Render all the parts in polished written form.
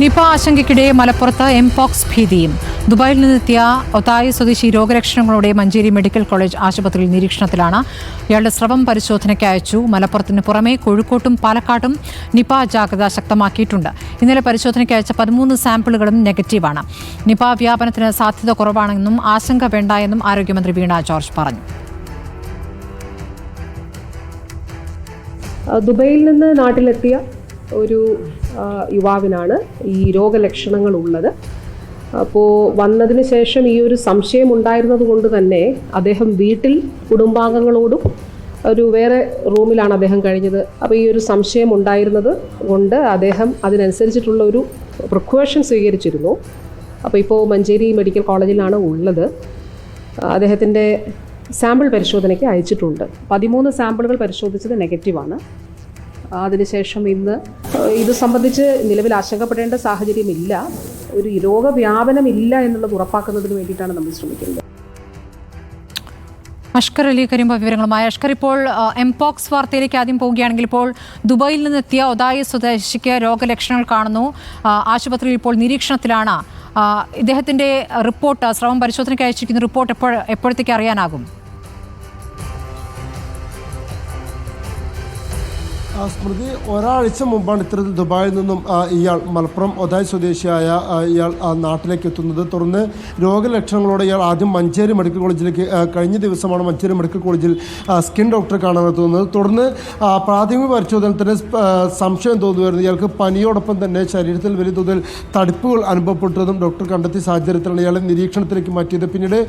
Nipah ആശങ്കയ്ക്കിടെ മലപ്പുറത്ത് mpox ഭീതിയും. ദുബായിൽ നിന്നെത്തിയ ഒതായി സ്വദേശി രോഗലക്ഷണങ്ങളോടെ മഞ്ചേരി മെഡിക്കൽ കോളേജ് ആശുപത്രിയിൽ നിരീക്ഷണത്തിലാണ്. ഇയാളുടെ സ്രവം പരിശോധനയ്ക്ക് അയച്ചു. മലപ്പുറത്തിന് പുറമെ കോഴിക്കോട്ടും പാലക്കാട്ടും നിപ ജാഗ്രത ശക്തമാക്കിയിട്ടുണ്ട്. ഇന്നലെ പരിശോധനയ്ക്ക് അയച്ച 13 സാമ്പിളുകളും നെഗറ്റീവാണ്. നിപ വ്യാപനത്തിന് സാധ്യത കുറവാണെന്നും ആശങ്ക വേണ്ട എന്നും ആരോഗ്യമന്ത്രി വീണ ജോർജ് പറഞ്ഞു. ദുബൈയിൽ നിന്ന് നാട്ടിലെത്തിയ ഒരു യുവാവിനാണ് ഈ രോഗലക്ഷണങ്ങൾ ഉള്ളത്. അപ്പോൾ വന്നതിന് ശേഷം ഈ ഒരു സംശയം ഉണ്ടായിരുന്നത് കൊണ്ട് തന്നെ അദ്ദേഹം വീട്ടിൽ കുടുംബാംഗങ്ങളോടും ഒരു വേറെ റൂമിലാണ് അദ്ദേഹം കഴിഞ്ഞത്. അപ്പോൾ ഈ ഒരു സംശയം ഉണ്ടായിരുന്നത് കൊണ്ട് അദ്ദേഹം അതിനനുസരിച്ചിട്ടുള്ള ഒരു പ്രിക്കോഷൻ സ്വീകരിച്ചിരുന്നു. അപ്പോൾ ഇപ്പോൾ മഞ്ചേരി മെഡിക്കൽ കോളേജിലാണ് ഉള്ളത്. അദ്ദേഹത്തിൻ്റെ സാമ്പിൾ പരിശോധനയ്ക്ക് അയച്ചിട്ടുണ്ട്. 13 സാമ്പിളുകൾ പരിശോധിച്ചത് നെഗറ്റീവാണ്. അതിനുശേഷം ഇന്ന് ഇത് സംബന്ധിച്ച് നിലവിൽ ആശങ്കപ്പെടേണ്ട സാഹചര്യമില്ല. ഒരു രോഗവ്യാപനമില്ല എന്നുള്ളത് ഉറപ്പാക്കുന്നതിന് വേണ്ടിയിട്ടാണ് നമ്മൾ ശ്രമിക്കുന്നത്. അഷ്കർ അലി കരിമ്പ വിവരങ്ങളുമായി. അഷ്കർ, ഇപ്പോൾ എംപോക്സ് വാർത്തയിലേക്ക് ആദ്യം പോവുകയാണെങ്കിൽ, ഇപ്പോൾ ദുബായിൽ നിന്നെത്തിയ ഒതായി സ്വദേശിക്ക് രോഗലക്ഷണങ്ങൾ കാണുന്നു. ആശുപത്രിയിൽ ഇപ്പോൾ നിരീക്ഷണത്തിലാണ്. ഇദ്ദേഹത്തിന്റെ റിപ്പോർട്ട്, സ്രവം പരിശോധനയ്ക്ക് അയച്ചിരിക്കുന്ന റിപ്പോർട്ട് എപ്പോഴത്തേക്ക് അറിയാനാകും? സ്മൃതി, ഒരാഴ്ച മുമ്പാണ് ഇത്തരത്തിൽ ദുബായിൽ നിന്നും ഇയാൾ മലപ്പുറം ഒതായി സ്വദേശിയായ ഇയാൾ നാട്ടിലേക്ക് എത്തുന്നത്. തുടർന്ന് രോഗലക്ഷണങ്ങളോടെ ഇയാൾ ആദ്യം മഞ്ചേരി മെഡിക്കൽ കോളേജിലേക്ക്, കഴിഞ്ഞ ദിവസമാണ് മഞ്ചേരി മെഡിക്കൽ കോളേജിൽ സ്കിൻ ഡോക്ടറെ കാണാൻ എത്തുന്നത്. തുടർന്ന് പ്രാഥമിക പരിശോധനത്തിന് സംശയം തോന്നുമായിരുന്നു. ഇയാൾക്ക് പനിയോടൊപ്പം തന്നെ ശരീരത്തിൽ വലിയ തോതിൽ തടിപ്പുകൾ അനുഭവപ്പെട്ടതും ഡോക്ടർ കണ്ടെത്തിയ സാഹചര്യത്തിലാണ് ഇയാളെ നിരീക്ഷണത്തിലേക്ക് മാറ്റിയത്. പിന്നീട്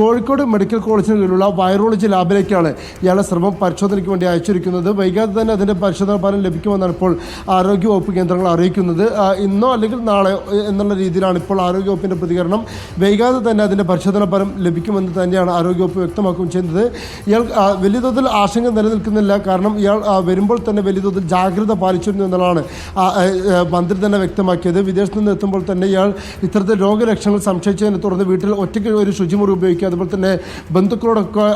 കോഴിക്കോട് മെഡിക്കൽ കോളേജിന് കീഴിലുള്ള വൈറോളജി ലാബിലേക്കാണ് ഇയാളെ സ്രവം പരിശോധനയ്ക്ക് വേണ്ടി അയച്ചിരിക്കുന്നത്. വൈകാതെ തന്നെ അതിൻ്റെ പരിശോധന ഫലം ലഭിക്കുമെന്നാണ് ഇപ്പോൾ ആരോഗ്യവകുപ്പ് കേന്ദ്രങ്ങൾ അറിയിക്കുന്നത്. ഇന്നോ അല്ലെങ്കിൽ നാളെ എന്നുള്ള രീതിയിലാണ് ഇപ്പോൾ ആരോഗ്യവകുപ്പിൻ്റെ പ്രതികരണം. വൈകാതെ തന്നെ അതിൻ്റെ പരിശോധന ഫലം ലഭിക്കുമെന്ന് തന്നെയാണ് ആരോഗ്യവകുപ്പ് വ്യക്തമാക്കുകയും ചെയ്യുന്നത്. ഇയാൾ വലിയ തോതിൽ ആശങ്ക നിലനിൽക്കുന്നില്ല. കാരണം ഇയാൾ വരുമ്പോൾ തന്നെ വലിയ തോതിൽ ജാഗ്രത പാലിച്ചിരുന്നു എന്നുള്ളതാണ് മന്ത്രി തന്നെ വ്യക്തമാക്കിയത്. വിദേശത്ത് നിന്ന് എത്തുമ്പോൾ തന്നെ ഇയാൾ ഇത്തരത്തിൽ രോഗലക്ഷണങ്ങൾ സംശയിച്ചതിനെ തുടർന്ന് വീട്ടിൽ ഒറ്റയ്ക്ക് ഒരു ശുചിമുറി ഉപയോഗിക്കുക, അതുപോലെ തന്നെ ബന്ധുക്കളോടൊക്കെ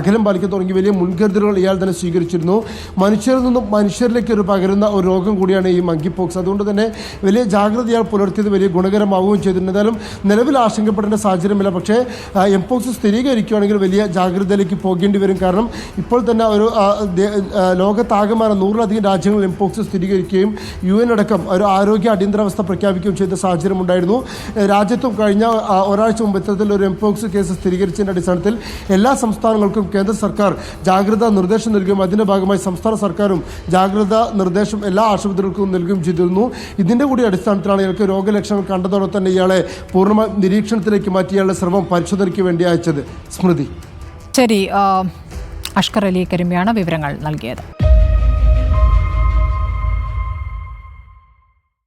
അകലം പാലിക്കാൻ തുടങ്ങി വലിയ മുൻകരുതലുകൾ ഇയാൾ തന്നെ സ്വീകരിച്ചിരുന്നു. മനുഷ്യരിൽ നിന്നും മനുഷ്യരിലേക്ക് ഒരു പകരുന്ന ഒരു രോഗം കൂടിയാണ് ഈ മങ്കി പോക്സ്. അതുകൊണ്ട് തന്നെ വലിയ ജാഗ്രത ഇയാൾ പുലർത്തിയത് വലിയ ഗുണകരമാവുകയും ചെയ്തിട്ടുണ്ട്. എന്തായാലും നിലവിൽ ആശങ്കപ്പെടേണ്ട സാഹചര്യമില്ല. പക്ഷേ എംപോക്സ് സ്ഥിരീകരിക്കുകയാണെങ്കിൽ വലിയ ജാഗ്രതയിലേക്ക് പോകേണ്ടി വരും. കാരണം ഇപ്പോൾ തന്നെ ഒരു ലോകത്താകമാനം 100-ലധികം രാജ്യങ്ങളിൽ എംപോക്സ് സ്ഥിരീകരിക്കുകയും UN അടക്കം ഒരു ആരോഗ്യ അടിയന്തരാവസ്ഥ പ്രഖ്യാപിക്കുകയും ചെയ്ത സാഹചര്യം ഉണ്ടായിരുന്നു. രാജ്യത്തും കഴിഞ്ഞ ഒരാഴ്ച മുമ്പ് ഇത്തരത്തിൽ ഒരു എംപോക്സ് കേസ് സ്ഥിരീകരിച്ചതിൻ്റെ അടിസ്ഥാനത്തിൽ എല്ലാ സംസ്ഥാനങ്ങൾക്കും കേന്ദ്ര സർക്കാർ ജാഗ്രതാ നിർദ്ദേശം നൽകുകയും അതിൻ്റെ ഭാഗമായി സംസ്ഥാന സർക്കാരും ജാഗ്രതാ നിർദ്ദേശം എല്ലാ ആശുപത്രികൾക്കും നൽകുകയും ചെയ്തിരുന്നു. ഇതിൻ്റെ കൂടി അടിസ്ഥാനത്തിലാണ് ഇയാൾക്ക് രോഗലക്ഷണങ്ങൾ കണ്ടതോടെ തന്നെ ഇയാളെ പൂർണ്ണ നിരീക്ഷണത്തിലേക്ക് മാറ്റി ഇയാളുടെ സ്രവം പരിശോധനയ്ക്ക് വേണ്ടി അയച്ചത്. സ്മൃതി. ശരി, അഷ്കർ അലി കരിമ്പയാണ് വിവരങ്ങൾ നൽകിയത്.